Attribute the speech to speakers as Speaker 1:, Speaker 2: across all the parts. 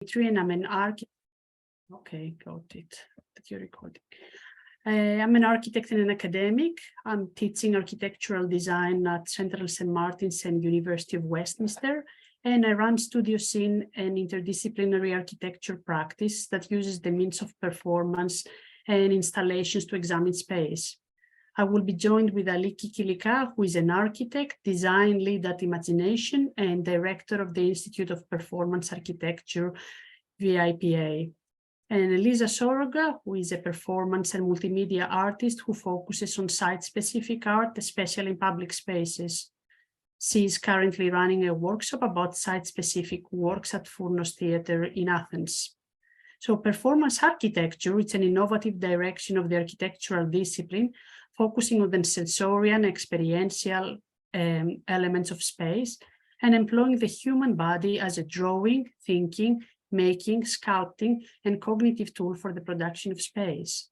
Speaker 1: And I'm an architect. Okay, got it. That you're recording. I'm an architect and an academic. I'm teaching architectural design at Central St. Martin's and University of Westminster. And I run Studio Scene, an interdisciplinary architecture practice that uses the means of performance and installations to examine space. I will be joined with Aliki Kilika, who is an architect, design lead at Imagination, and director of the Institute of Performance Architecture, VIPA. And Elisa Soroga, who is a performance and multimedia artist who focuses on site-specific art, especially in public spaces. She is currently running a workshop about site-specific works at Furnos Theatre in Athens. So performance architecture, it's an innovative direction of the architectural discipline, focusing on the sensorial and experiential elements of space and employing the human body as a drawing, thinking, making, sculpting, and cognitive tool for the production of space.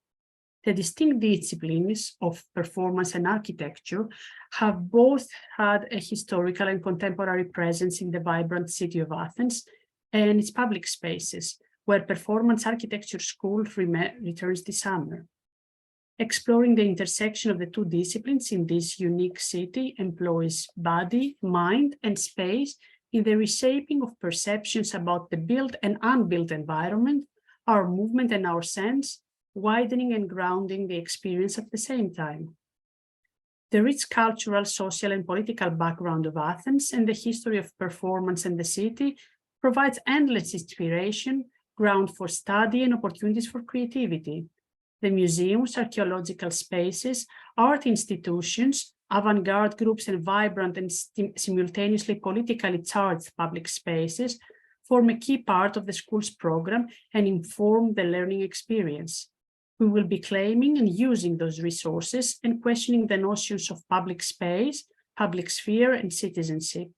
Speaker 1: The distinct disciplines of performance and architecture have both had a historical and contemporary presence in the vibrant city of Athens and its public spaces, where Performance Architecture School returns this summer. Exploring the intersection of the two disciplines in this unique city employs body, mind, and space in the reshaping of perceptions about the built and unbuilt environment, our movement and our sense, widening and grounding the experience at the same time. The rich cultural, social, and political background of Athens and the history of performance in the city provides endless inspiration, ground for study, and opportunities for creativity. The museums, archaeological spaces, art institutions, avant-garde groups, and vibrant and simultaneously politically charged public spaces form a key part of the school's program and inform the learning experience. We will be claiming and using those resources and questioning the notions of public space, public sphere, and citizenship.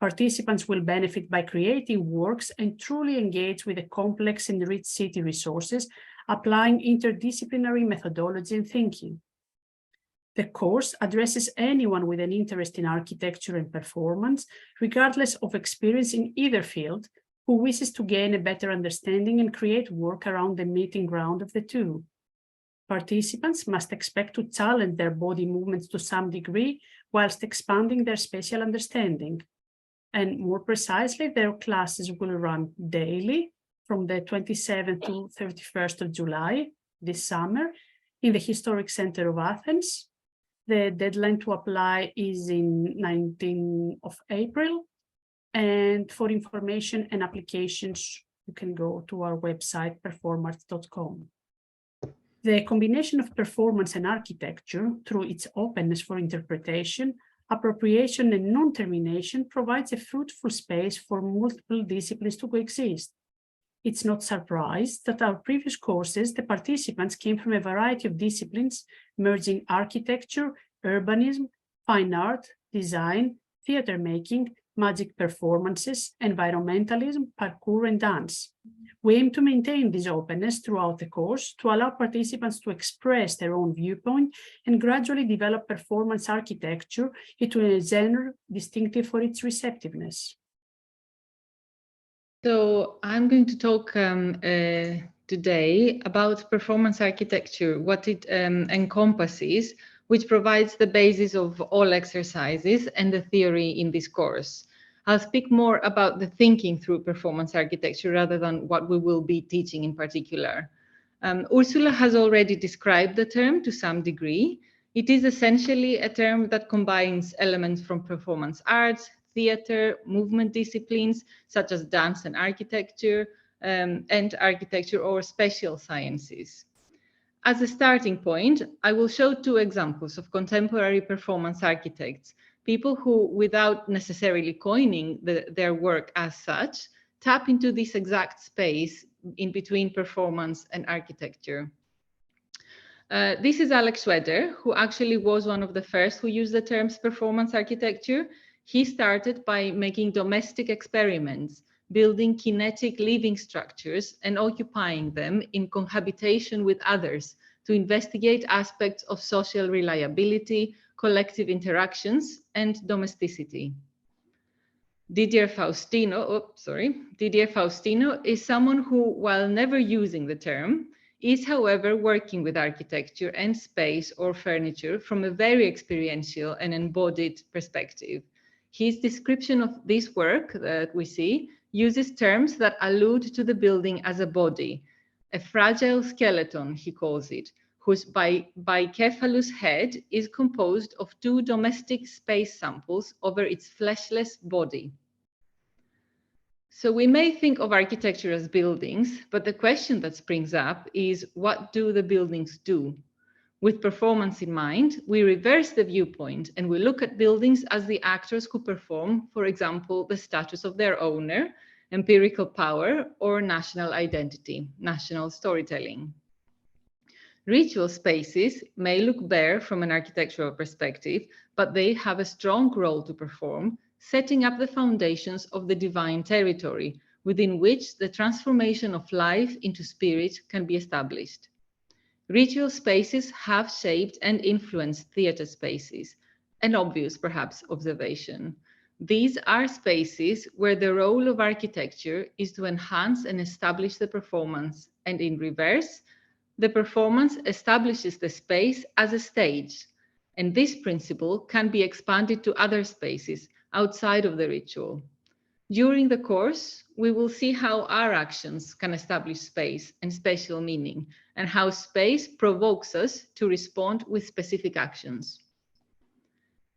Speaker 1: Participants will benefit by creating works and truly engage with the complex and rich city resources, applying interdisciplinary methodology and thinking. The course addresses anyone with an interest in architecture and performance, regardless of experience in either field, who wishes to gain a better understanding and create work around the meeting ground of the two. Participants must expect to challenge their body movements to some degree, whilst expanding their spatial understanding. And more precisely, their classes will run daily from the 27th to 31st of July this summer in the Historic Center of Athens. The deadline to apply is in 19th of April. And for information and applications, you can go to our website, performart.com. The combination of performance and architecture, through its openness for interpretation, appropriation, and non-termination, provides a fruitful space for multiple disciplines to coexist. It's not surprised that our previous courses, the participants came from a variety of disciplines, merging architecture, urbanism, fine art, design, theater making, magic performances, environmentalism, parkour, and dance. We aim to maintain this openness throughout the course to allow participants to express their own viewpoint and gradually develop performance architecture into a genre distinctive for its receptiveness.
Speaker 2: So I'm going to talk today about performance architecture, what it encompasses, which provides the basis of all exercises and the theory in this course. I'll speak more about the thinking through performance architecture rather than what we will be teaching in particular. Ursula has already described the term to some degree. It is essentially a term that combines elements from performance arts, theater, movement disciplines, such as dance and architecture or spatial sciences. As a starting point, I will show two examples of contemporary performance architects, people who, without necessarily coining their work as such, tap into this exact space in between performance and architecture. This is Alex Schweder, who actually was one of the first who used the terms performance architecture. He started by making domestic experiments, building kinetic living structures and occupying them in cohabitation with others to investigate aspects of social reliability, collective interactions, and domesticity. Didier Faustino is someone who, while never using the term, is, however, working with architecture and space or furniture from a very experiential and embodied perspective. His description of this work that we see uses terms that allude to the building as a body, a fragile skeleton, he calls it, whose bicephalous head is composed of two domestic space samples over its fleshless body. So we may think of architecture as buildings, but the question that springs up is, what do the buildings do? With performance in mind, we reverse the viewpoint and we look at buildings as the actors who perform, for example, the status of their owner, empirical power, or national identity, national storytelling. Ritual spaces may look bare from an architectural perspective, but they have a strong role to perform, setting up the foundations of the divine territory, within which the transformation of life into spirit can be established. Ritual spaces have shaped and influenced theatre spaces, an obvious, perhaps, observation. These are spaces where the role of architecture is to enhance and establish the performance, and in reverse, the performance establishes the space as a stage, and this principle can be expanded to other spaces outside of the ritual. During the course, we will see how our actions can establish space and spatial meaning, and how space provokes us to respond with specific actions.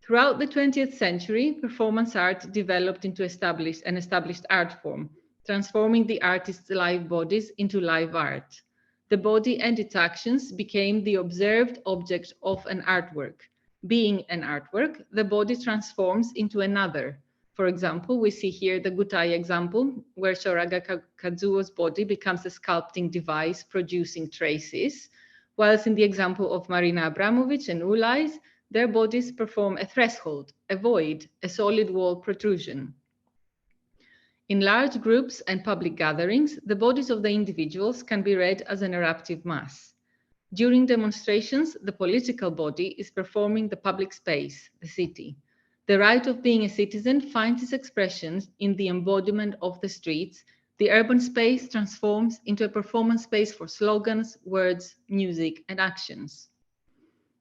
Speaker 2: Throughout the 20th century, performance art developed into an established art form, transforming the artist's live bodies into live art. The body and its actions became the observed object of an artwork. Being an artwork, the body transforms into another. For example, we see here the Gutai example, where Shoraga Kazuo's body becomes a sculpting device producing traces, whilst in the example of Marina Abramovic and Ulais, their bodies perform a threshold, a void, a solid wall protrusion. In large groups and public gatherings, the bodies of the individuals can be read as a narrative mass. During demonstrations, the political body is performing the public space, the city. The right of being a citizen finds its expression in the embodiment of the streets. The urban space transforms into a performance space for slogans, words, music, and actions.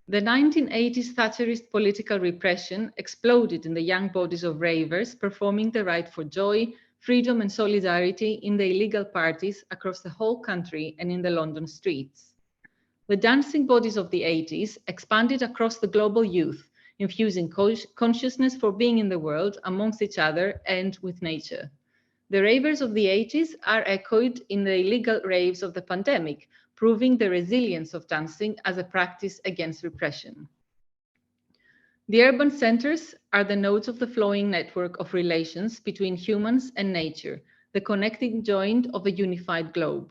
Speaker 2: The 1980s Thatcherist political repression exploded in the young bodies of ravers performing the right for joy, freedom, and solidarity in the illegal parties across the whole country and in the London streets. The dancing bodies of the 80s expanded across the global youth, infusing consciousness for being in the world amongst each other and with nature. The ravers of the 80s are echoed in the illegal raves of the pandemic, proving the resilience of dancing as a practice against repression. The urban centers are the nodes of the flowing network of relations between humans and nature, the connecting joint of a unified globe.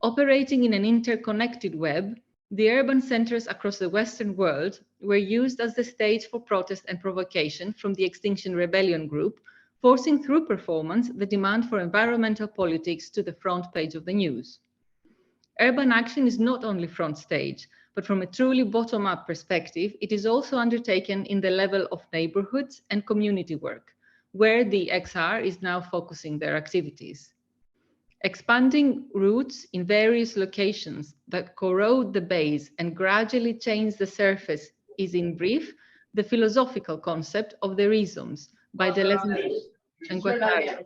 Speaker 2: Operating in an interconnected web, the urban centers across the Western world were used as the stage for protest and provocation from the Extinction Rebellion group, forcing through performance the demand for environmental politics to the front page of the news. Urban action is not only front stage, but from a truly bottom-up perspective, it is also undertaken in the level of neighborhoods and community work, where the XR is now focusing their activities. Expanding roots in various locations that corrode the base and gradually change the surface is, in brief, the philosophical concept of the rhizomes by Deleuze and Guattari,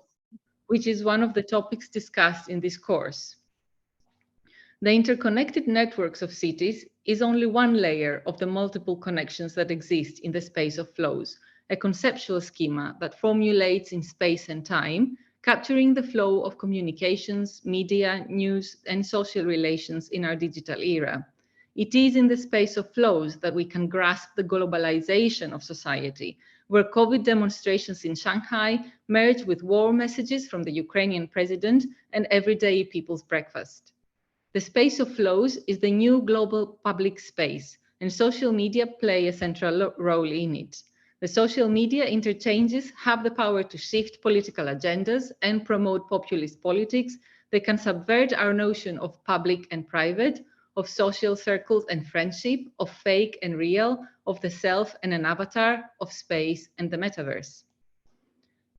Speaker 2: which is one of the topics discussed in this course. The interconnected networks of cities is only one layer of the multiple connections that exist in the space of flows, a conceptual schema that formulates in space and time, capturing the flow of communications, media, news, and social relations in our digital era. It is in the space of flows that we can grasp the globalization of society, where COVID demonstrations in Shanghai merge with war messages from the Ukrainian president and everyday people's breakfast. The space of flows is the new global public space, and social media play a central role in it. The social media interchanges have the power to shift political agendas and promote populist politics. They can subvert our notion of public and private, of social circles and friendship, of fake and real, of the self and an avatar, of space and the metaverse.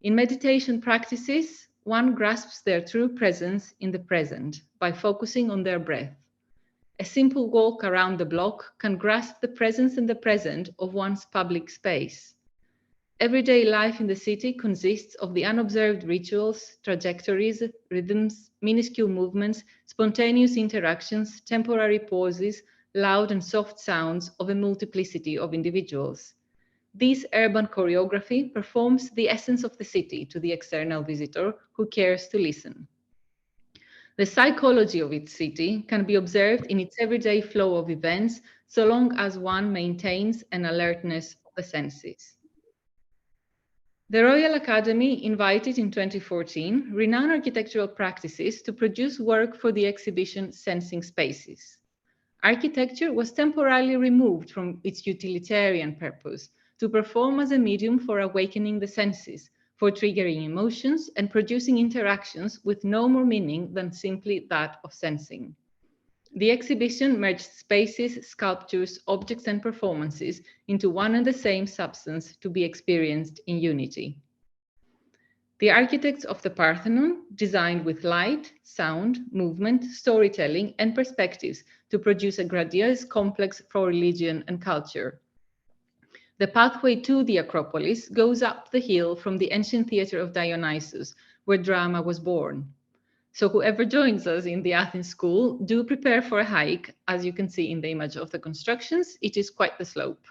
Speaker 2: In meditation practices, one grasps their true presence in the present by focusing on their breath. A simple walk around the block can grasp the presence in the present of one's public space. Everyday life in the city consists of the unobserved rituals, trajectories, rhythms, minuscule movements, spontaneous interactions, temporary pauses, loud and soft sounds of a multiplicity of individuals. This urban choreography performs the essence of the city to the external visitor who cares to listen. The psychology of its city can be observed in its everyday flow of events, so long as one maintains an alertness of the senses. The Royal Academy invited in 2014 renowned architectural practices to produce work for the exhibition Sensing Spaces. Architecture was temporarily removed from its utilitarian purpose to perform as a medium for awakening the senses, for triggering emotions and producing interactions with no more meaning than simply that of sensing. The exhibition merged spaces, sculptures, objects, and performances into one and the same substance to be experienced in unity. The architects of the Parthenon designed with light, sound, movement, storytelling, and perspectives to produce a grandiose complex for religion and culture. The pathway to the Acropolis goes up the hill from the ancient theatre of Dionysus, where drama was born. So whoever joins us in the Athens school, do prepare for a hike. As you can see in the image of the constructions, it is quite the slope.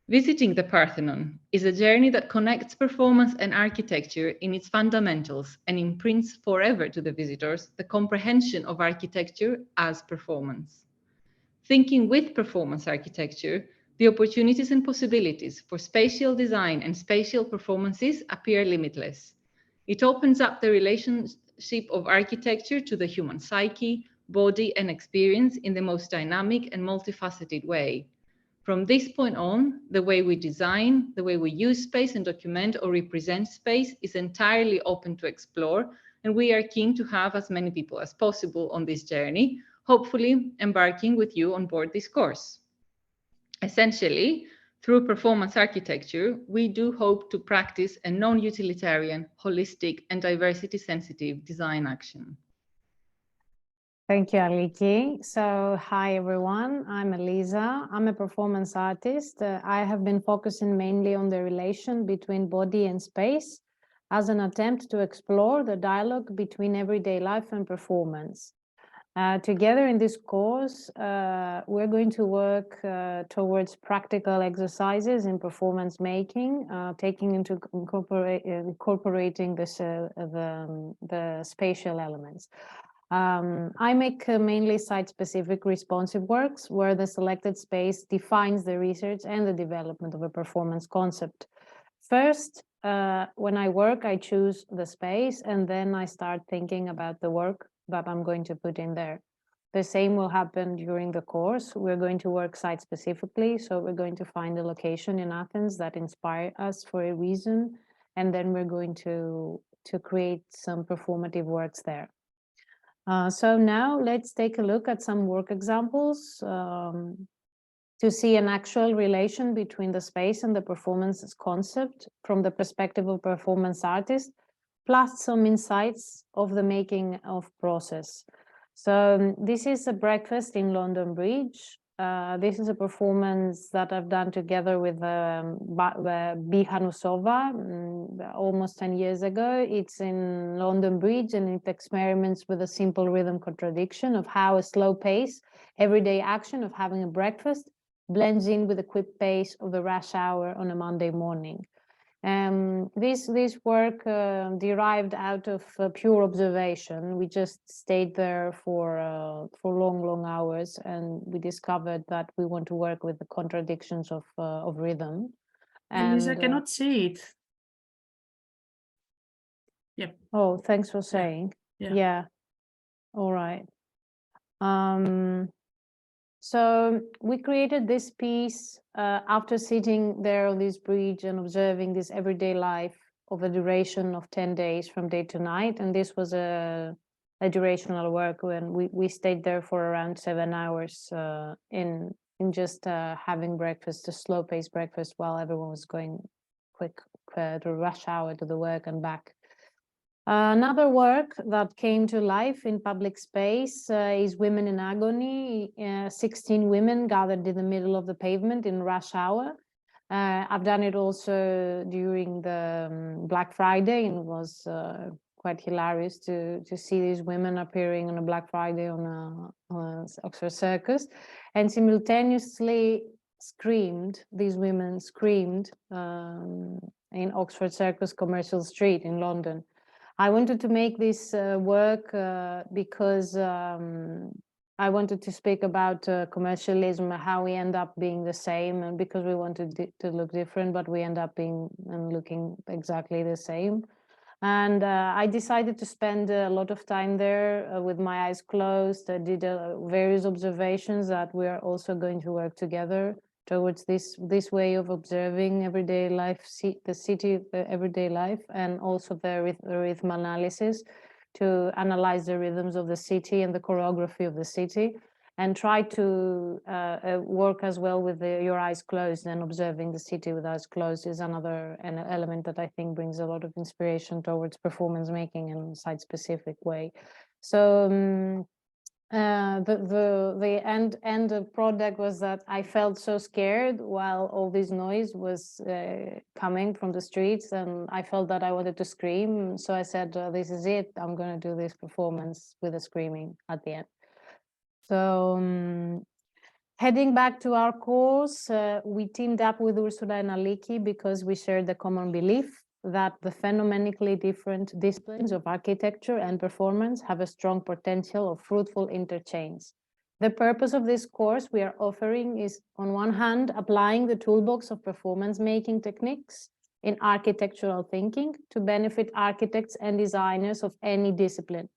Speaker 2: Visiting the Parthenon is a journey that connects performance and architecture in its fundamentals and imprints forever to the visitors the comprehension of architecture as performance. Thinking with performance architecture, the opportunities and possibilities for spatial design and spatial performances appear limitless. It opens up the relationship of architecture to the human psyche, body, and experience in the most dynamic and multifaceted way. From this point on, the way we design, the way we use space and document or represent space is entirely open to explore, and we are keen to have as many people as possible on this journey, hopefully embarking with you on board this course. Essentially, through performance architecture, we do hope to practice a non-utilitarian, holistic, and diversity-sensitive design action.
Speaker 3: Thank you, Aliki. So, hi everyone, I'm Elisa. I'm a performance artist. I have been focusing mainly on the relation between body and space as an attempt to explore the dialogue between everyday life and performance. Together in this course, we're going to work towards practical exercises in performance making, taking into incorporating this, the spatial elements. I make mainly site-specific responsive works where the selected space defines the research and the development of a performance concept. First, when I work, I choose the space and then I start thinking about the work that I'm going to put in there. The same will happen during the course. We're going to work site-specifically, so we're going to find a location in Athens that inspires us for a reason, and then we're going to create some performative works there. So now let's take a look at some work examples to see an actual relation between the space and the performance concept from the perspective of performance artist, plus some insights of the making of process. So this is a breakfast in London Bridge. This is a performance that I've done together with Bihanusova almost 10 years ago. It's in London Bridge and it experiments with a simple rhythm contradiction of how a slow pace, everyday action of having a breakfast blends in with the quick pace of the rush hour on a Monday morning. This work derived out of pure observation. We just stayed there for long hours, and we discovered that we want to work with the contradictions of rhythm.
Speaker 1: And I cannot see it. Yeah.
Speaker 3: Oh, thanks for saying.
Speaker 1: Yeah.
Speaker 3: All right. So we created this piece after sitting there on this bridge and observing this everyday life of a duration of 10 days from day to night. And this was a durational work when we stayed there for around 7 hours in just having breakfast, a slow paced breakfast while everyone was going quick to rush hour to the work and back. Another work that came to life in public space is Women in Agony. 16 women gathered in the middle of the pavement in rush hour. I've done it also during the Black Friday, and it was quite hilarious to see these women appearing on a Black Friday on Oxford Circus, and simultaneously these women screamed in Oxford Circus Commercial Street in London. I wanted to make this work because I wanted to speak about commercialism, how we end up being the same, and because we wanted to look different, but we end up being and looking exactly the same. And I decided to spend a lot of time there with my eyes closed. I did various observations that we are also going to work together towards this way of observing everyday life, the city, the everyday life, and also the rhythm analysis to analyze the rhythms of the city and the choreography of the city, and try to work as well with your eyes closed, and observing the city with eyes closed is another element that I think brings a lot of inspiration towards performance making in a site-specific way. So the end product was that I felt so scared while all this noise was coming from the streets, and I felt that I wanted to scream. So I said, this is it, I'm going to do this performance with the screaming at the end. So heading back to our course, we teamed up with Ursula and Aliki because we shared the common belief that the phenomenically different disciplines of architecture and performance have a strong potential of fruitful interchange. The purpose of this course we are offering is, on one hand, applying the toolbox of performance making techniques in architectural thinking to benefit architects and designers of any discipline.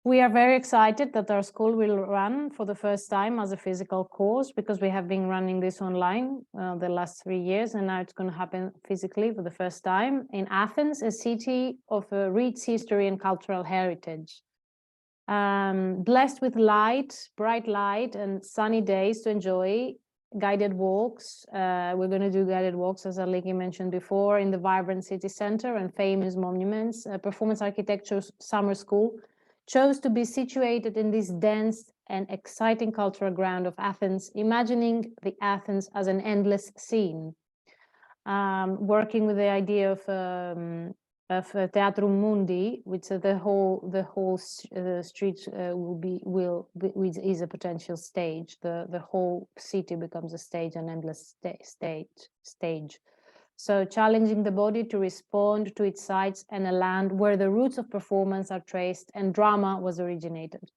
Speaker 3: We are very excited that our school will run for the first time as a physical course, because we have been running this online the last 3 years, and now it's going to happen physically for the first time in Athens, a city of a rich history and cultural heritage. Blessed with bright light and sunny days to enjoy guided walks. We're going to do guided walks, as Aliki mentioned before, in the vibrant city center and famous monuments. Performance Architecture Summer School chose to be situated in this dense and exciting cultural ground of Athens, imagining the Athens as an endless scene. Working with the idea of Teatrum Mundi, which the whole street which is a potential stage. The whole city becomes a stage, an endless stage. So challenging the body to respond to its sights and a land where the roots of performance are traced and drama was originated.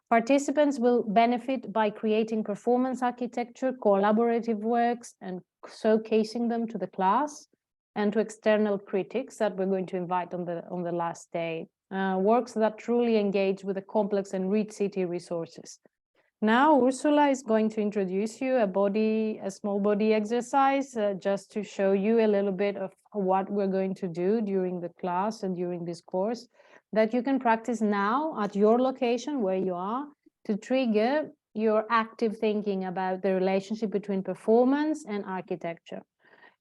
Speaker 3: Participants will benefit by creating performance architecture, collaborative works, and showcasing them to the class and to external critics that we're going to invite on the last day. Works that truly engage with the complex and rich city resources. Now, Ursula is going to introduce you a small body exercise, just to show you a little bit of what we're going to do during the class and during this course, that you can practice now at your location where you are, to trigger your active thinking about the relationship between performance and architecture.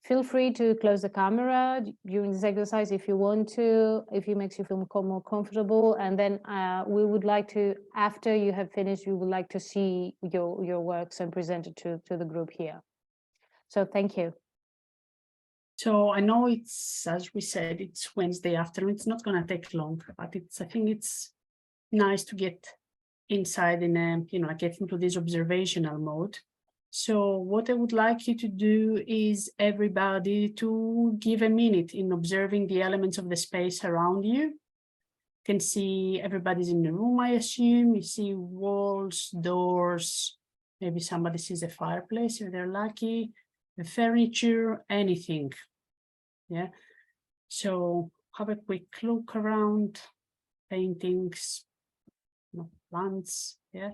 Speaker 3: Feel free to close the camera during this exercise if you want to, if it makes you feel more comfortable. And then we would like to, after you have finished, we would like to see your works and present it to the group here. So thank you.
Speaker 1: So I know it's, as we said, it's Wednesday afternoon. It's not going to take long, but I think it's nice to get inside and get into this observational mode. So what I would like you to do is everybody to give a minute in observing the elements of the space around you. You can see everybody's in the room, I assume. You see walls, doors, maybe somebody sees a fireplace if they're lucky, the furniture, anything. Yeah. So have a quick look around, paintings, plants. Yeah.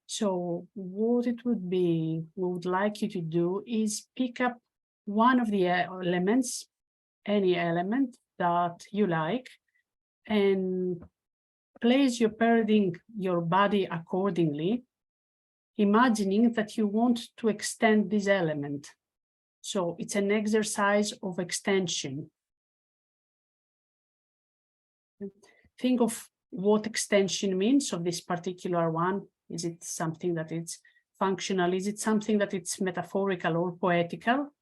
Speaker 1: So what it would be, we would like you to do is pick up one of the elements, any element that you like, and place your body accordingly, imagining that you want to extend this element. So it's an exercise of extension. Think of what extension means of this particular one. Is it something that it's functional? Is it something that it's metaphorical or poetical?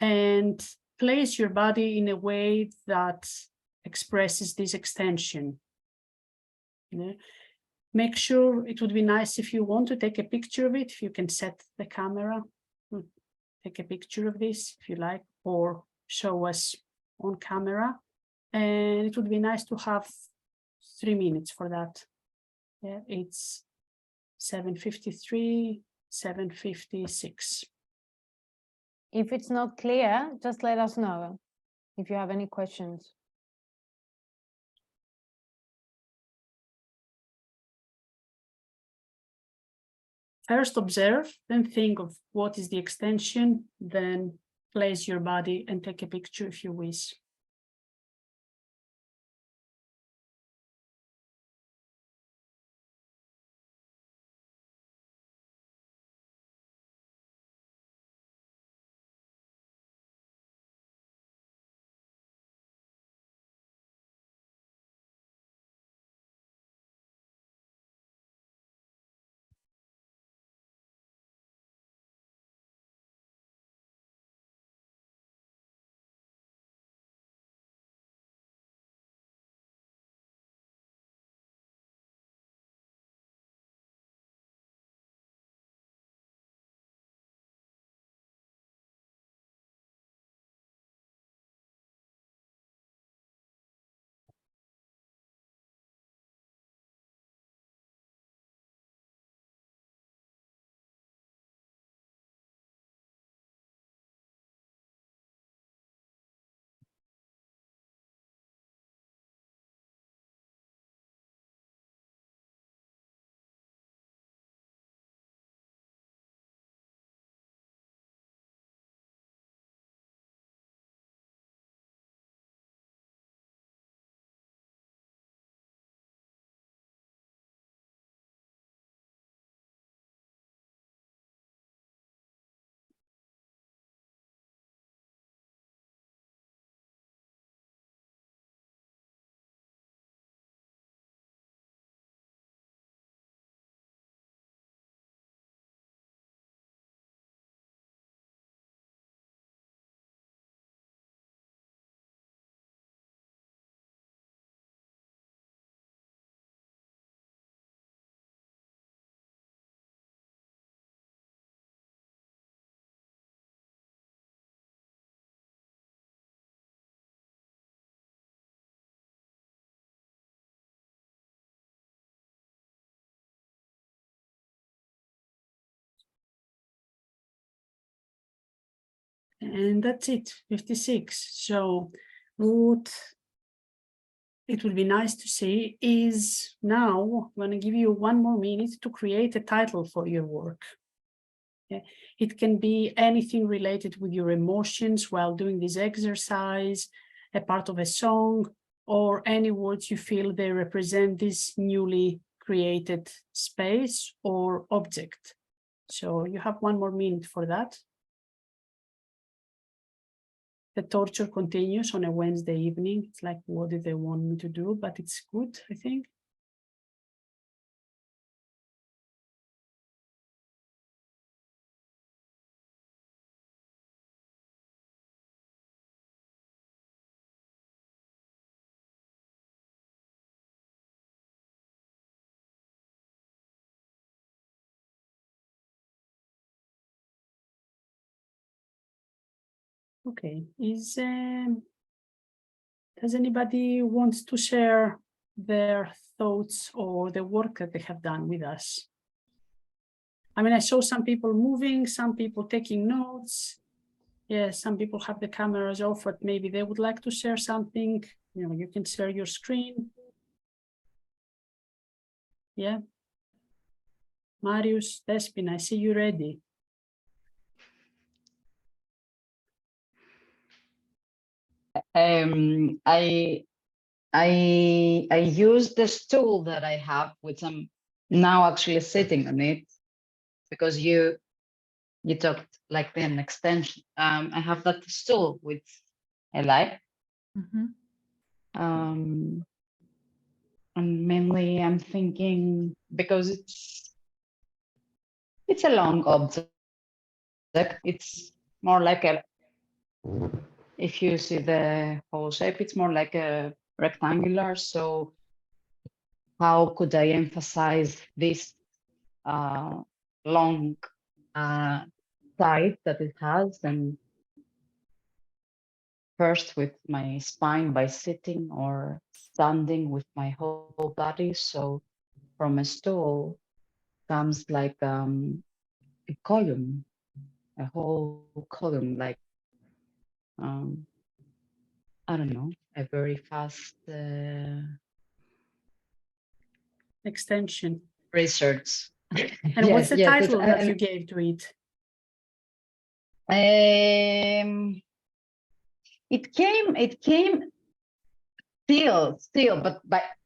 Speaker 1: And place your body in a way that expresses this extension. Make sure, it would be nice if you want to take a picture of it, if you can set the camera, take a picture of this if you like, or show us on camera. And it would be nice to have 3 minutes for that. Yeah, it's 7:53, 7:56.
Speaker 3: If it's not clear, just let us know if you have any questions.
Speaker 1: First observe, then think of what is the extension, then place your body and take a picture if you wish. And that's it, 56. So what it would be nice to see is now I'm going to give you 1 more minute to create a title for your work. Okay. It can be anything related with your emotions while doing this exercise, a part of a song, or any words you feel they represent this newly created space or object. So you have 1 more minute for that. The torture continues on a Wednesday evening. It's like, what did they want me to do? But it's good, I think. Okay, does anybody want to share their thoughts or the work that they have done with us? I mean, I saw some people moving, some people taking notes. Yeah, some people have the cameras off, but maybe they would like to share something. You know, you can share your screen. Yeah. Marius, Despina, I see you ready.
Speaker 4: I use the stool that I have, which I'm now actually sitting on it, because you you talked like an extension. I have that stool which I like. And mainly I'm thinking because it's a long object. It's more like a, if you see the whole shape, it's more like a rectangular. So how could I emphasize this long side that it has? And first with my spine by sitting or standing with my whole body. So from a stool comes like a column, a whole column, like I don't know, a very fast
Speaker 1: Extension.
Speaker 4: research.
Speaker 1: And what's the
Speaker 4: Yeah, 'cause
Speaker 1: title that you gave to it?
Speaker 4: It came still, but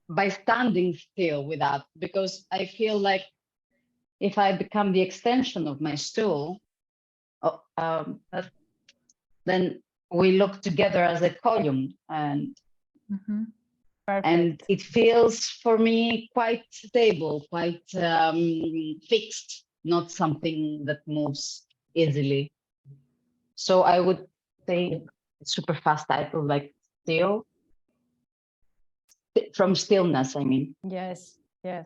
Speaker 4: by standing still with that, because I feel like if I become the extension of my stool, then we look together as a column, and
Speaker 3: Perfect.
Speaker 4: it feels for me quite stable, quite fixed, not something that moves easily. So I would say super fast title like still, from stillness, I mean.
Speaker 3: Yes, yes.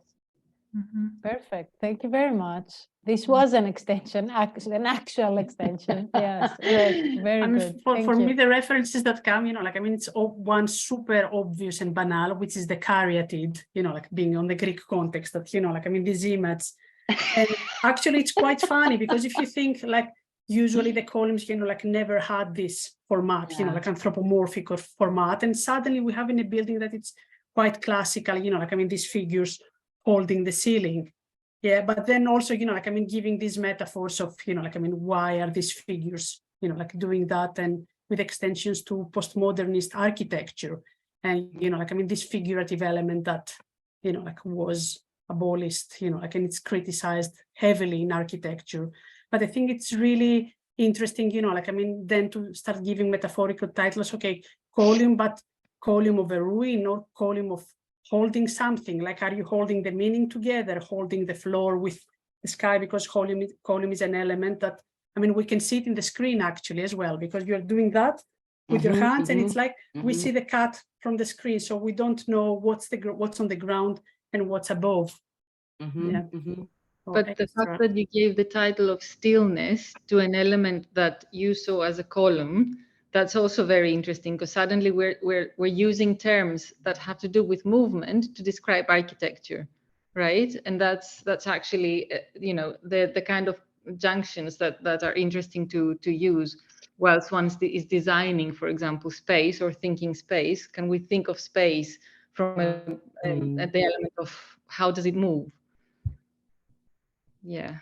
Speaker 3: Perfect. Thank you very much. This was an extension, an actual extension. Yes, very good. Thank
Speaker 1: For
Speaker 3: you.
Speaker 1: me, the references that come, like, I mean, it's one super obvious and banal, which is the caryatid, like being on the Greek context that, like, I mean, these images. And actually, it's quite funny because if you think like, usually the columns, like never had this format, like anthropomorphic or format. And suddenly we have in a building that it's quite classical, like, I mean, these figures holding the ceiling. Yeah, but then also, like, I mean, giving these metaphors of, like, I mean, why are these figures, like doing that, and with extensions to postmodernist architecture. And, like, I mean, this figurative element that, like was abolished, like, and it's criticized heavily in architecture. But I think it's really interesting, like, I mean, then to start giving metaphorical titles, okay, column, but column of a ruin, or column of holding something, like, are you holding the meaning together, holding the floor with the sky, because column is an element that, I mean, we can see it in the screen actually as well, because you're doing that with your hands, and it's like we see the cut from the screen, so we don't know what's on the ground and what's above.
Speaker 2: But the fact that you gave the title of stillness to an element that you saw as a column, that's also very interesting, because suddenly we're using terms that have to do with movement to describe architecture, right? And that's actually the kind of junctions that are interesting to use whilst one is designing, for example, space or thinking space. Can we think of space from the element of how does it move? Yeah.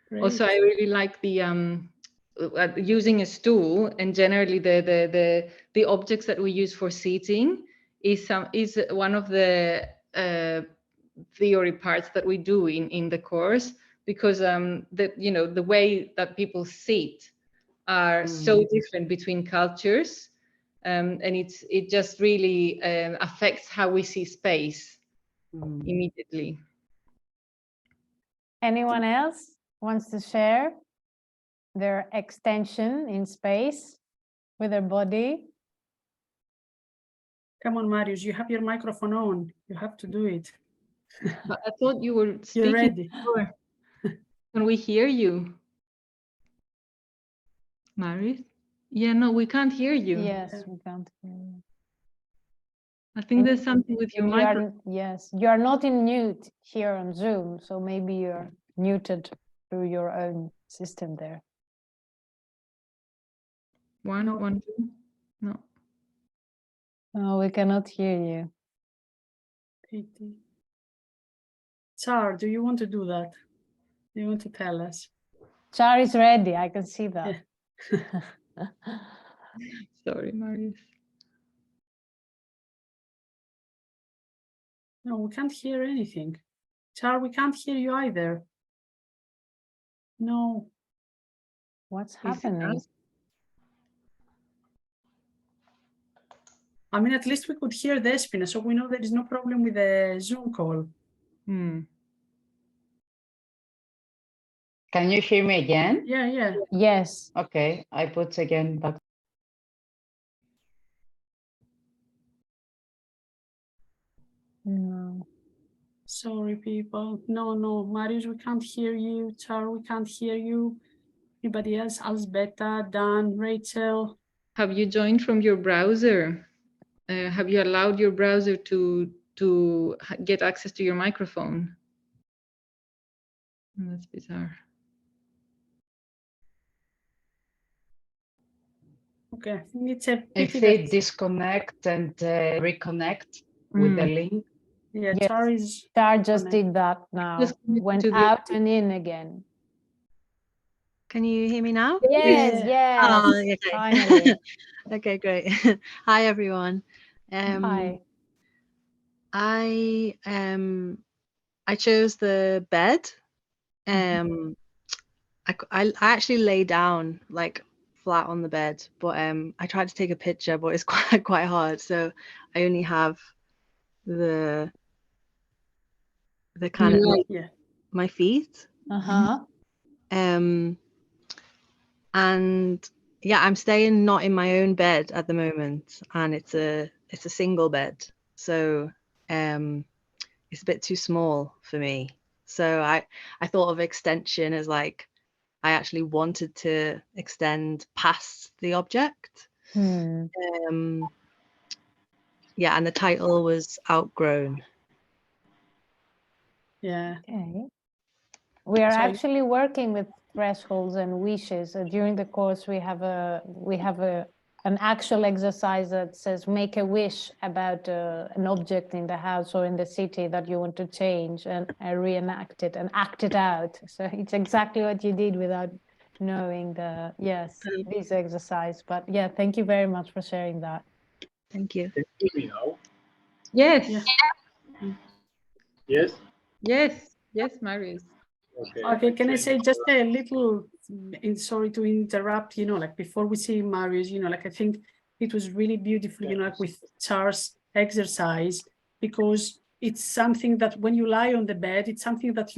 Speaker 2: Great. Also, I really like the using a stool, and generally the objects that we use for seating is one of the theory parts that we do in the course, because the way that people sit are so different between cultures, and it just really affects how we see space immediately.
Speaker 3: Anyone else wants to share their extension in space with their body?
Speaker 1: Come on, Marius, you have your microphone on. You have to do it.
Speaker 2: But I thought you were speaking.
Speaker 1: You're ready.
Speaker 2: Can we hear you, Marius? Yeah, no, we can't hear you.
Speaker 3: Yes, we can't hear you.
Speaker 2: I think there's something with your microphone.
Speaker 3: Yes, you are not in mute here on Zoom, so maybe you're muted through your own system there.
Speaker 2: One, two. No.
Speaker 3: No, we cannot hear you.
Speaker 1: Char, do you want to do that? Do you want to tell us?
Speaker 3: Char is ready. I can see that.
Speaker 1: Yeah.
Speaker 2: Sorry, Marius.
Speaker 1: No, we can't hear anything. Char, we can't hear you either. No.
Speaker 3: What's
Speaker 2: Is it
Speaker 3: happening?
Speaker 2: us?
Speaker 1: I mean, at least we could hear Despina, so we know there is no problem with the Zoom call.
Speaker 2: Hmm.
Speaker 4: Can you hear me again?
Speaker 1: Yeah, yeah.
Speaker 3: Yes.
Speaker 4: Okay, I put again back.
Speaker 3: No.
Speaker 1: Sorry, people. No, no, Marius, we can't hear you. Char, we can't hear you. Anybody else? Alsbeta, Dan, Rachel.
Speaker 2: Have you joined from your browser? Have you allowed your browser to get access to your microphone? That's bizarre.
Speaker 1: Okay, it's a
Speaker 4: If
Speaker 1: pity
Speaker 4: they
Speaker 1: that,
Speaker 4: disconnect and reconnect with the link,
Speaker 1: yeah,
Speaker 3: Yes.
Speaker 1: Char is
Speaker 3: Char just
Speaker 1: connect-
Speaker 3: did that now.
Speaker 2: Just connect
Speaker 3: Went
Speaker 2: to the-
Speaker 3: out and in again.
Speaker 5: Can you hear me now?
Speaker 3: Yes,
Speaker 1: Yeah.
Speaker 3: yes.
Speaker 5: Oh, okay.
Speaker 3: Finally.
Speaker 5: Okay, great. Hi, everyone.
Speaker 3: Hi.
Speaker 5: I chose the bed. I actually lay down like flat on the bed, but I tried to take a picture, but it's quite hard. So I only have the kind of
Speaker 1: Yeah.
Speaker 5: my feet.
Speaker 3: Uh-huh.
Speaker 5: And yeah, I'm staying not in my own bed at the moment, and it's a single bed, so it's a bit too small for me. So I thought of extension as like I actually wanted to extend past the object. Yeah, and the title was Outgrown.
Speaker 1: Yeah.
Speaker 3: Okay. We are
Speaker 1: So-
Speaker 3: actually working with thresholds and wishes. During the course, we have an actual exercise that says make a wish about an object in the house or in the city that you want to change, and reenact it and act it out. So it's exactly what you did without knowing this exercise. But yeah, thank you very much for sharing that.
Speaker 5: Thank you.
Speaker 6: Can you hear me now?
Speaker 2: Yes.
Speaker 1: Yeah.
Speaker 6: Yes?
Speaker 2: Yes. Yes, Marius.
Speaker 1: Okay, can I
Speaker 6: changed
Speaker 1: say
Speaker 6: the-
Speaker 1: just a little, sorry to interrupt, like before we see Marius, like I think it was really beautiful, like with Char's exercise, because it's something that when you lie on the bed, it's something that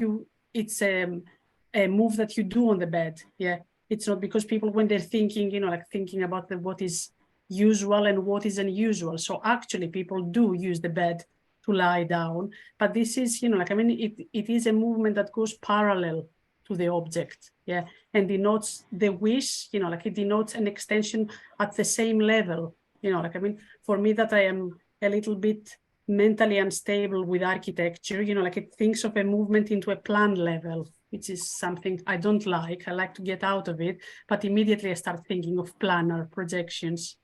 Speaker 1: it's a move that you do on the bed. Yeah, it's not because people, when they're thinking, like thinking about what is usual and what is unusual. So actually people do use the bed to lie down, but this is, like, I mean, it is a movement that goes parallel to the object, yeah, and denotes the wish, like it denotes an extension at the same level, like, I mean, for me that I am a little bit mentally unstable with architecture, like it thinks of a movement into a plan level, which is something I don't like. I like to get out of it, but immediately I start thinking of planar projections.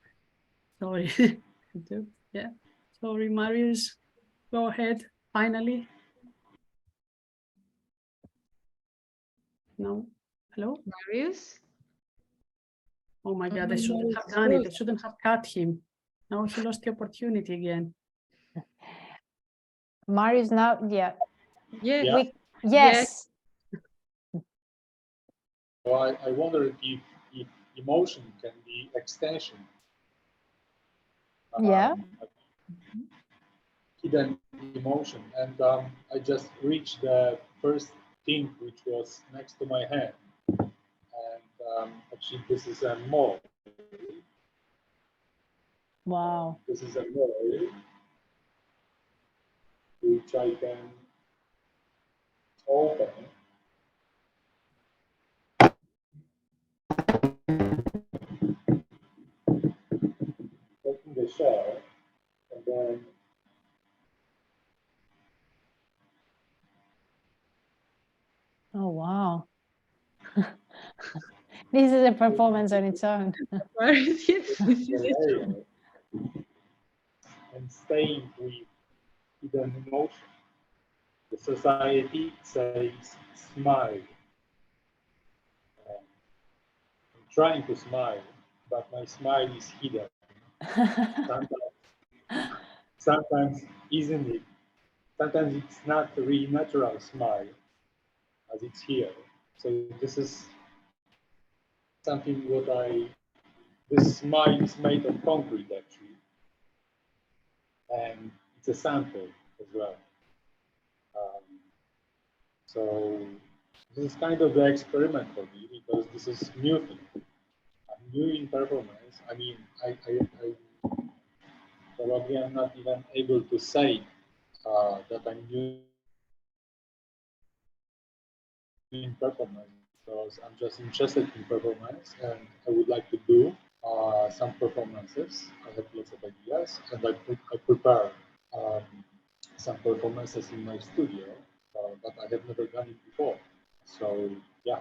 Speaker 1: Sorry. Yeah, sorry, Marius. Go ahead, finally. No, hello?
Speaker 2: Marius?
Speaker 1: Oh my God, I
Speaker 2: no,
Speaker 1: shouldn't
Speaker 2: it's
Speaker 1: have done it. I
Speaker 2: closed.
Speaker 1: shouldn't have cut him. Now he lost the opportunity again.
Speaker 3: Marius, now, yeah.
Speaker 2: Yes.
Speaker 6: Yeah.
Speaker 3: Yes.
Speaker 6: So I wondered if emotion can be extension.
Speaker 3: Yeah.
Speaker 6: Hidden emotion. And I just reached the first thing which was next to my hand. And actually this is a mole.
Speaker 3: Wow.
Speaker 6: This is a mole which I can open. Open the shell and then
Speaker 3: Oh, wow. This is a performance on its own.
Speaker 2: Marius, yes.
Speaker 6: the layer and staying with hidden emotion. The society says smile. I'm trying to smile, but my smile is hidden. Sometimes isn't it? Sometimes it's not a really natural smile as it's here. So this is something this smile is made of concrete actually, and it's a sample as well. So this is kind of the experiment for me because this is new thing. I'm new in performance. I mean, I probably am not even able to say that I'm new in performance because I'm just interested in performance and I would like to do some performances. I have lots of ideas and I prepare some performances in my studio, but I have never done it before. So yeah,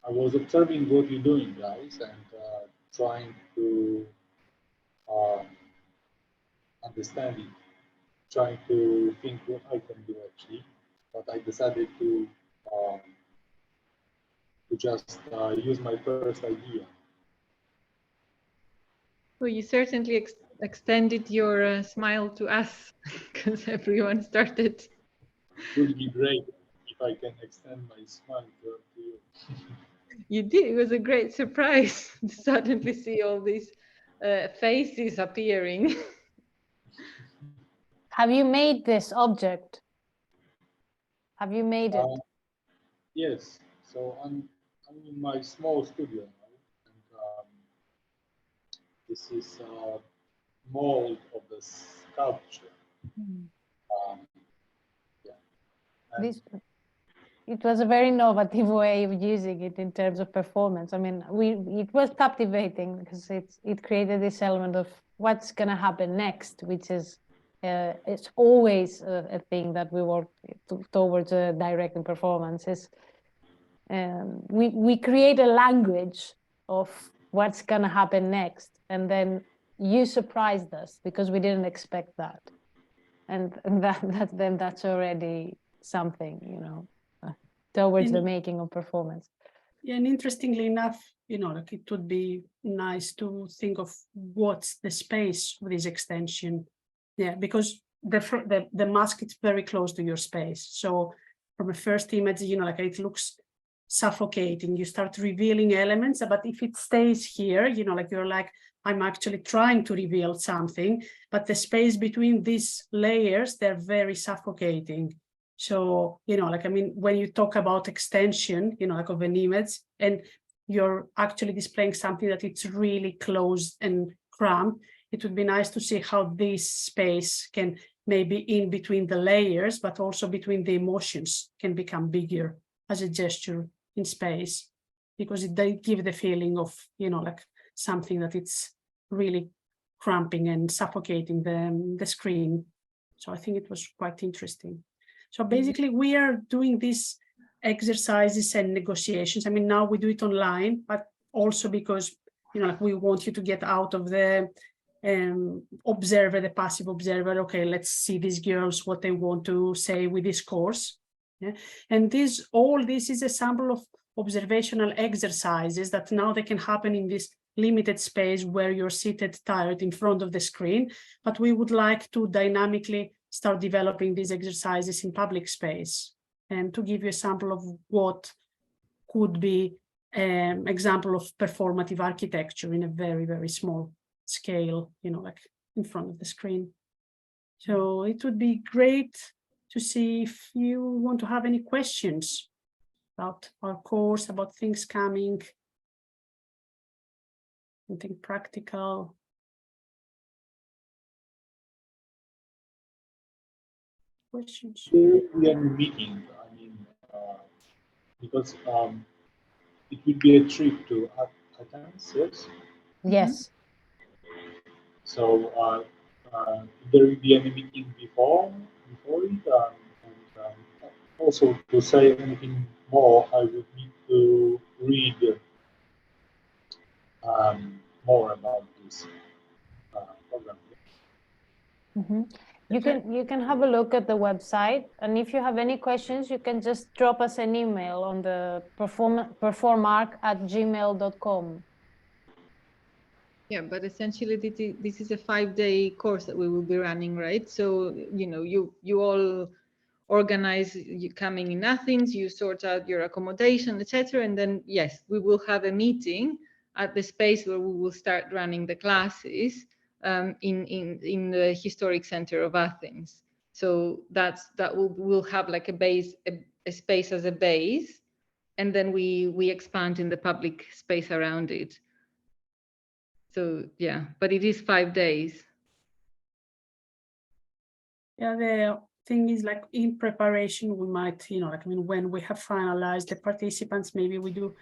Speaker 6: I was observing what you're doing, guys, and trying to understand it, trying to think what I can do actually. But I decided to just use my first idea.
Speaker 2: Well, you certainly extended your smile to us because everyone started.
Speaker 6: It would be great if I can extend my smile to you.
Speaker 2: You did. It was a great surprise to suddenly see all these faces appearing.
Speaker 3: Have you made this object? Have you made it?
Speaker 6: Yes. So I'm in my small studio now, and this is a mold of the sculpture. Yeah. And
Speaker 3: It was a very innovative way of using it in terms of performance. I mean, it was captivating because it created this element of what's going to happen next, which is it's always a thing that we work towards directing performances. We create a language of what's going to happen next, and then you surprised us because we didn't expect that, and that's already something, you know, towards the making of performance.
Speaker 1: Yeah, and interestingly enough, you know, like it would be nice to think of what's the space of this extension. Yeah, because the mask is very close to your space. So from a first image, you know, like it looks suffocating. You start revealing elements, but if it stays here, you know, like you're like, I'm actually trying to reveal something, but the space between these layers, they're very suffocating. So, you know, like, I mean, when you talk about extension, you know, like of an image, and you're actually displaying something that it's really closed and cramped, it would be nice to see how this space can maybe in between the layers, but also between the emotions can become bigger as a gesture in space, because they give the feeling of, you know, like something that it's really cramping and suffocating the screen. So I think it was quite interesting. So basically we are doing these exercises and negotiations. I mean, now we do it online, but also because, you know, like we want you to get out of the observer, the passive observer. Okay, let's see these girls, what they want to say with this course. Yeah? And all this is a sample of observational exercises that now they can happen in this limited space where you're seated tired in front of the screen, but we would like to dynamically start developing these exercises in public space. And to give you a sample of what could be an example of performative architecture in a very, very small scale, you know, like in front of the screen. So it would be great to see if you want to have any questions about our course, about things coming, something practical. Questions?
Speaker 6: We are meeting. I mean, because it would be a trip to Athens, yes?
Speaker 3: Yes.
Speaker 6: So there will be any meeting before it, and also to say anything more, I would need to read more about this program.
Speaker 3: You can have a look at the website, and if you have any questions, you can just drop us an email on the performarc@gmail.com.
Speaker 2: Yeah, but essentially this is a 5-day course that we will be running, right? So, you know, you all organize you coming in Athens, you sort out your accommodation, etc. And then, yes, we will have a meeting at the space where we will start running the classes in the historic center of Athens. So that will have like a base, a space as a base, and then we expand in the public space around it. So yeah, but it is 5 days.
Speaker 1: Yeah, the thing is, like, in preparation, we might, like, I mean, when we have finalized the participants, maybe we do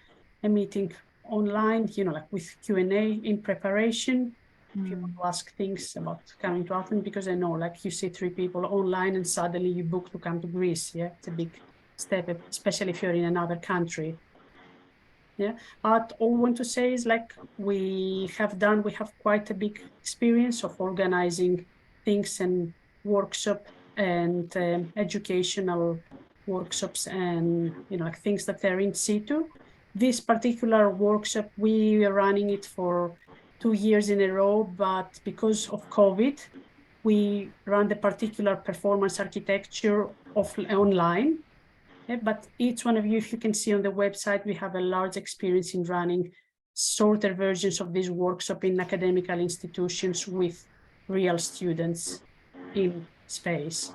Speaker 1: a meeting online, like with Q&A in preparation. If you want to ask things about coming to Athens, because I know, like, you see 3 people online and suddenly you book to come to Greece. Yeah, it's a big step, especially if you're in another country. Yeah, but all I want to say is, like, we have quite a big experience of organizing things and workshop and educational workshops and, like, things that are in situ. This particular workshop, we are running it for 2 years in a row, but because of COVID, we run the particular performance architecture online. Yeah, but each one of you, if you can see on the website, we have a large experience in running shorter versions of this workshop in academical institutions with real students in space.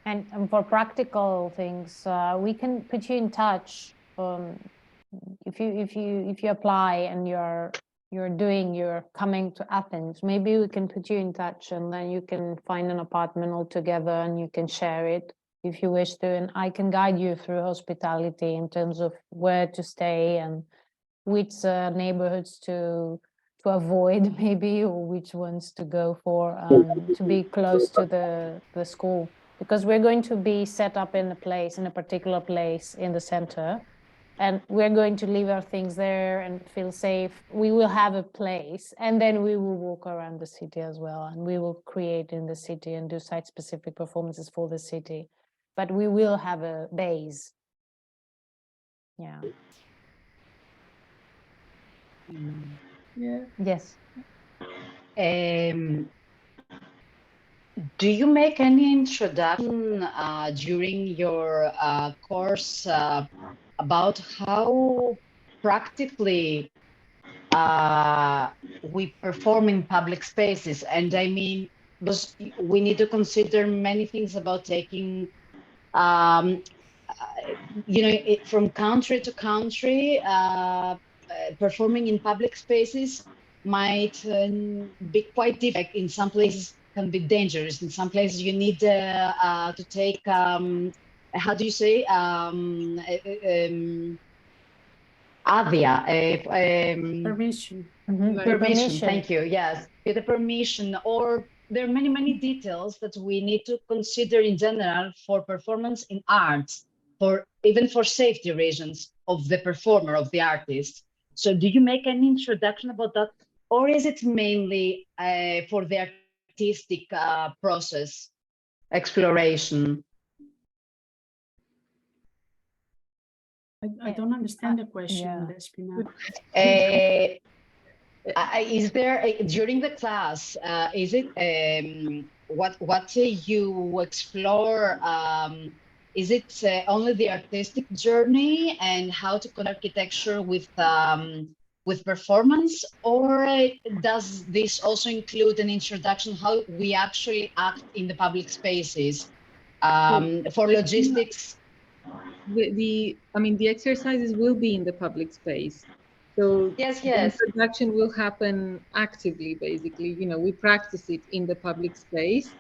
Speaker 3: And for practical things, we can put you in touch. If you apply and you're coming to Athens, maybe we can put you in touch, and then you can find an apartment all together and you can share it if you wish to, and I can guide you through hospitality in terms of where to stay and which neighborhoods to avoid maybe, or which ones to go for, to be close to the school, because we're going to be set up in a particular place in the center, and we're going to leave our things there and feel safe. We will have a place, and then we will walk around the city as well, and we will create in the city and do site-specific performances for the city, but we will have a base. Yeah.
Speaker 1: Yeah.
Speaker 3: Yes.
Speaker 4: Do you make any introduction during your course about how practically we perform in public spaces? And I mean, because we need to consider many things about taking, from country to country, performing in public spaces might be quite difficult. In some places can be dangerous. In some places you need to take, how do you say,
Speaker 1: Permission.
Speaker 4: permission. Thank you. Yes, with the permission, or there are many details that we need to consider in general for performance in arts, for even for safety reasons of the performer, of the artist. So do you make an introduction about that, or is it mainly for the artistic process exploration?
Speaker 1: I don't understand the question, Despina.
Speaker 4: Is there during the class? Is it what you explore? Is it only the artistic journey and how to connect architecture with performance, or does this also include an introduction how we actually act in the public spaces for logistics?
Speaker 2: The exercises will be in the public space. So
Speaker 4: yes.
Speaker 2: The introduction will happen actively, basically. We practice it in the public space.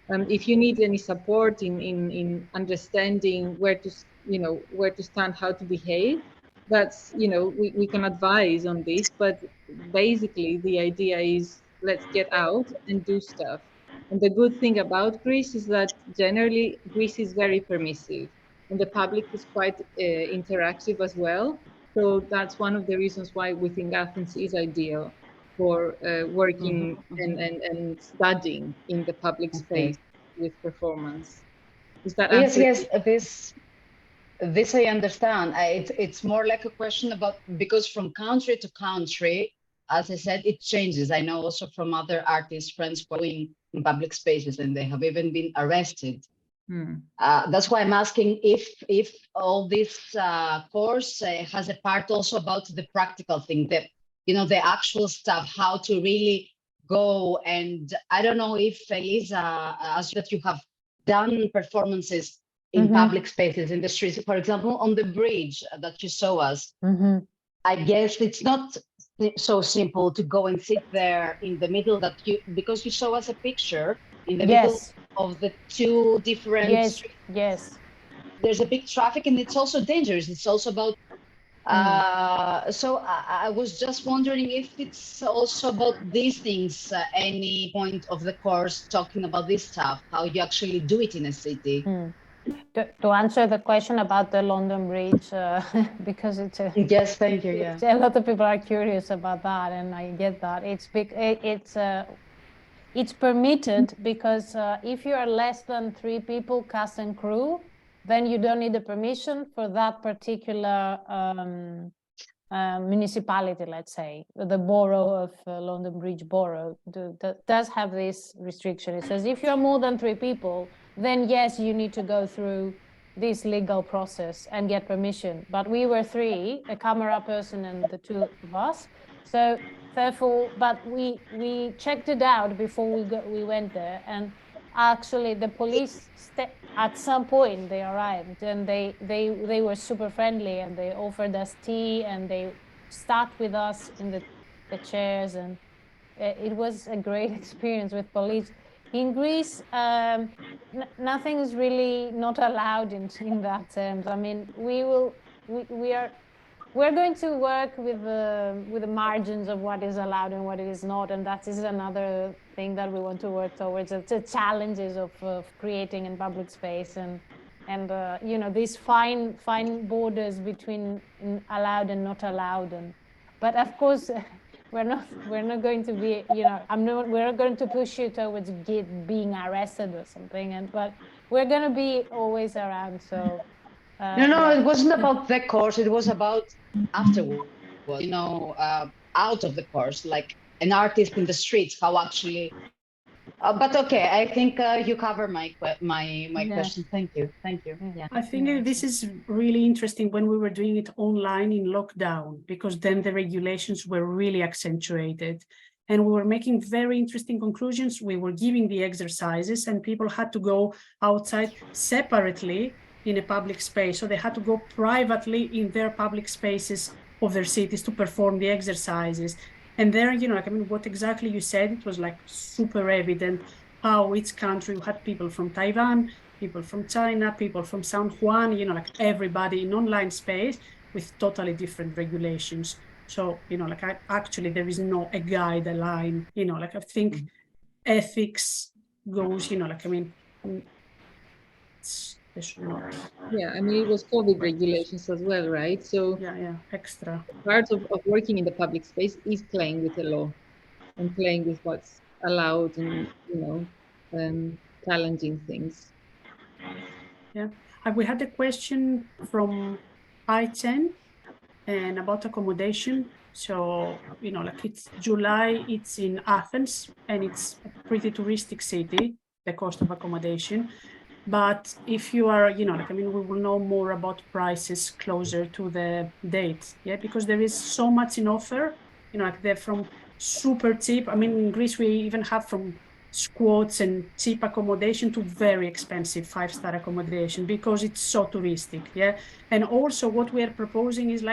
Speaker 2: If you need any support in understanding where to stand, how to behave, that's, we can advise on this, but basically the idea is let's get out and do stuff. And the good thing about Greece is that generally Greece is very permissive, and the public is quite interactive as well. So that's one of the reasons why we think Athens is ideal for working and studying in the public space with performance. Is that
Speaker 4: yes, this I understand. It's more like a question about, because from country to country, as I said, it changes. I know also from other artists, friends going in public spaces, and they have even been arrested That's why I'm asking if all this course has a part also about the practical thing, that the actual stuff, how to really go. And I don't know if Elisa, as that you have done performances in public spaces, in the streets, for example, on the bridge that you show us. I guess it's not so simple to go and sit there in the middle, because you show us a picture in the middle of the two different streets.
Speaker 3: Yes.
Speaker 4: There's a big traffic, and it's also dangerous. It's also about so I was just wondering if it's also about these things, any point of the course talking about this stuff, how you actually do it in a city.
Speaker 3: To answer the question about the London Bridge, because it's a
Speaker 4: yes, thank you. Yeah,
Speaker 3: a lot of people are curious about that, and I get that. It's permitted because if you are less than 3 people, cast and crew, then you don't need a permission for that particular municipality, let's say. The borough of London Bridge Borough does have this restriction. It says if you're more than 3 people, then yes, you need to go through this legal process and get permission. But we were 3, a camera person and the 2 of us. So therefore, but we checked it out before we went there, and actually the police at some point they arrived, and they were super friendly, and they offered us tea, and they sat with us in the chairs, and it was a great experience with police. In Greece, nothing is really not allowed in that terms. I mean, we're going to work with the margins of what is allowed and what is not, and that is another thing that we want to work towards. The challenges of creating in public space, and these fine borders between allowed and not allowed. But of course, we're not going to be, we're not going to push you towards being arrested or something, but we're going to be always around. So.
Speaker 4: No, it wasn't about the course. It was about afterwards, out of the course, like an artist in the streets, how actually. But okay, I think you cover my question. Thank you.
Speaker 3: Yeah.
Speaker 1: I think this is really interesting when we were doing it online in lockdown, because then the regulations were really accentuated. And we were making very interesting conclusions. We were giving the exercises, and people had to go outside separately in a public space. So they had to go privately in their public spaces of their cities to perform the exercises. And there, what exactly you said, it was like super evident how each country had people from Taiwan, people from China, people from San Juan, everybody in online space with totally different regulations. So, actually there is no a guideline, I think ethics goes,
Speaker 2: Yeah, it was COVID regulations as well, right? So
Speaker 1: yeah, extra.
Speaker 2: Part of working in the public space is playing with the law and playing with what's allowed, and challenging things.
Speaker 1: Yeah, we had a question from I-10 and about accommodation. So, it's July, it's in Athens, and it's a pretty touristic city, the cost of accommodation. But if you are, we will know more about prices closer to the date, because there is so much in offer, they're from super cheap. In Greece, we even have from squats and cheap accommodation to very expensive 5-star accommodation, because it's so touristic, And also what we are proposing is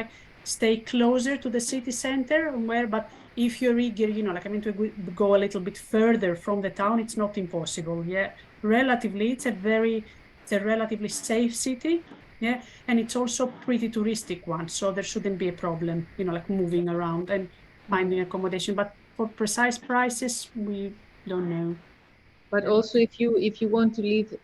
Speaker 1: stay closer to the city center, but if you're eager, to go a little bit further from the town, it's not impossible, Relatively, it's a relatively safe city, and it's also pretty touristic one, so there shouldn't be a problem, moving around and finding accommodation. But for precise prices, we don't know.
Speaker 2: But also, if you want to live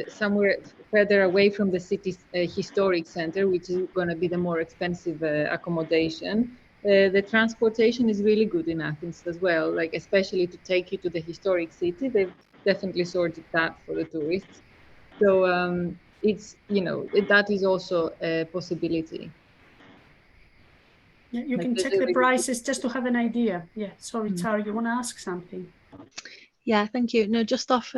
Speaker 2: somewhere further away from the city's historic center, which is going to be the more expensive accommodation, the transportation is really good in Athens as well. Especially to take you to the historic city, they've definitely sorted that for the tourists. So it's that is also a possibility.
Speaker 1: You can check the prices just to have an idea. Sorry, Tara, you want to ask something?
Speaker 5: Yeah, thank you. No, just off,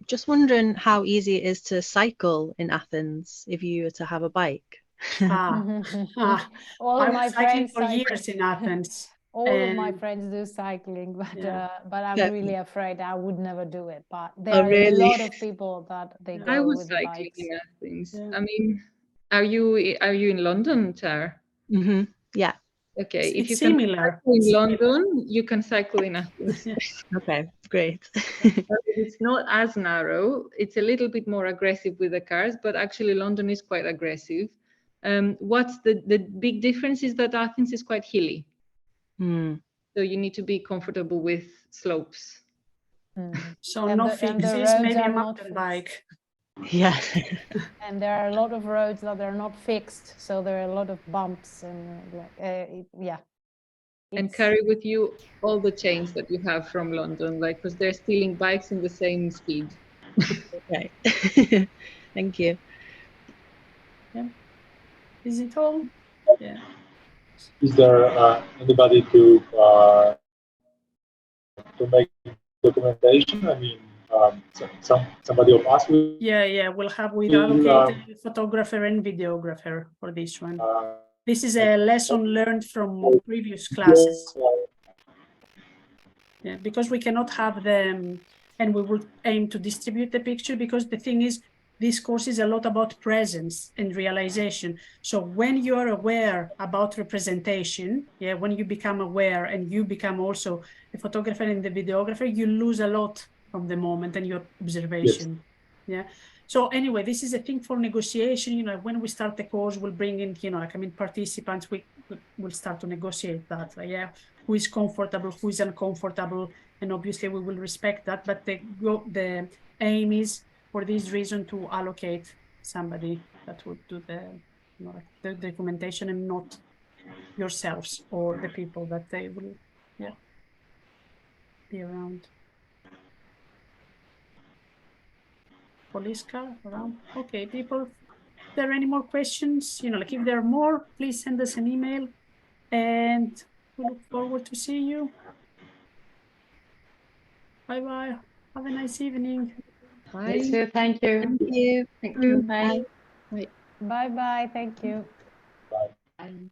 Speaker 5: just wondering how easy it is to cycle in Athens if you were to have a bike.
Speaker 3: All
Speaker 1: I
Speaker 3: of my
Speaker 1: was cycling
Speaker 3: friends
Speaker 1: for
Speaker 3: cycle.
Speaker 1: years in Athens.
Speaker 3: All of my
Speaker 1: and-
Speaker 3: friends do cycling, but
Speaker 1: Yeah.
Speaker 3: I'm
Speaker 5: Yeah.
Speaker 3: really afraid I would never do it. But there
Speaker 5: Oh,
Speaker 3: are
Speaker 5: really?
Speaker 3: a lot of people that they
Speaker 1: Yeah.
Speaker 3: go
Speaker 2: I was
Speaker 3: with the
Speaker 2: cycling
Speaker 3: bikes.
Speaker 2: in Athens.
Speaker 1: Yeah.
Speaker 2: I mean, are you in London, Tara?
Speaker 5: Yeah.
Speaker 2: Okay, if
Speaker 1: It's
Speaker 2: you can
Speaker 1: similar.
Speaker 2: cycle in
Speaker 1: It's similar.
Speaker 2: London, you can cycle in Athens.
Speaker 5: Okay, great.
Speaker 2: But it's not as narrow. It's a little bit more aggressive with the cars, but actually London is quite aggressive. What's the big difference is that Athens is quite hilly.
Speaker 5: Hmm.
Speaker 2: So you need to be comfortable with slopes.
Speaker 1: So
Speaker 3: And
Speaker 1: no
Speaker 3: the
Speaker 1: fixes,
Speaker 3: roads
Speaker 1: maybe a
Speaker 3: are not
Speaker 1: mountain
Speaker 3: fixed.
Speaker 1: bike.
Speaker 5: Yeah.
Speaker 3: And there are a lot of roads that are not fixed, so there are a lot of bumps and yeah.
Speaker 2: And
Speaker 3: It's-
Speaker 2: carry with you all the chains that you have from London, like, because they're stealing bikes in the same speed.
Speaker 5: Okay. Thank you.
Speaker 1: Is it all? Yeah.
Speaker 6: Is there anybody to make documentation? I mean, somebody of us will.
Speaker 1: Yeah, we'll
Speaker 6: Will,
Speaker 1: allocate a photographer and videographer for this one. This is a lesson learned from previous classes. Yeah, because we cannot have them, and we will aim to distribute the picture, because the thing is, this course is a lot about presence and realization. So when you're aware about representation, yeah, when you become aware and you become also the photographer and the videographer, you lose a lot from the moment and your observation. Yes. Yeah. So anyway, this is a thing for negotiation. You know, when we start the course, we'll bring in, you know, like, I mean, participants, we'll start to negotiate that. Like, yeah, who is comfortable, who is uncomfortable, and obviously we will respect that. But the aim is, for this reason, to allocate somebody that would do the, you know, like the documentation, and not yourselves or the people that they will, yeah, be around. Police car around. Okay, people, if there are any more questions, you know, like if there are more, please send us an email, and we look forward to see you. Bye-bye. Have a nice evening.
Speaker 2: Bye.
Speaker 4: You too. Thank you.
Speaker 5: Thank you.
Speaker 2: Thank you.
Speaker 5: Bye.
Speaker 2: Bye.
Speaker 3: Bye-bye. Thank you.
Speaker 6: Bye.
Speaker 4: Bye.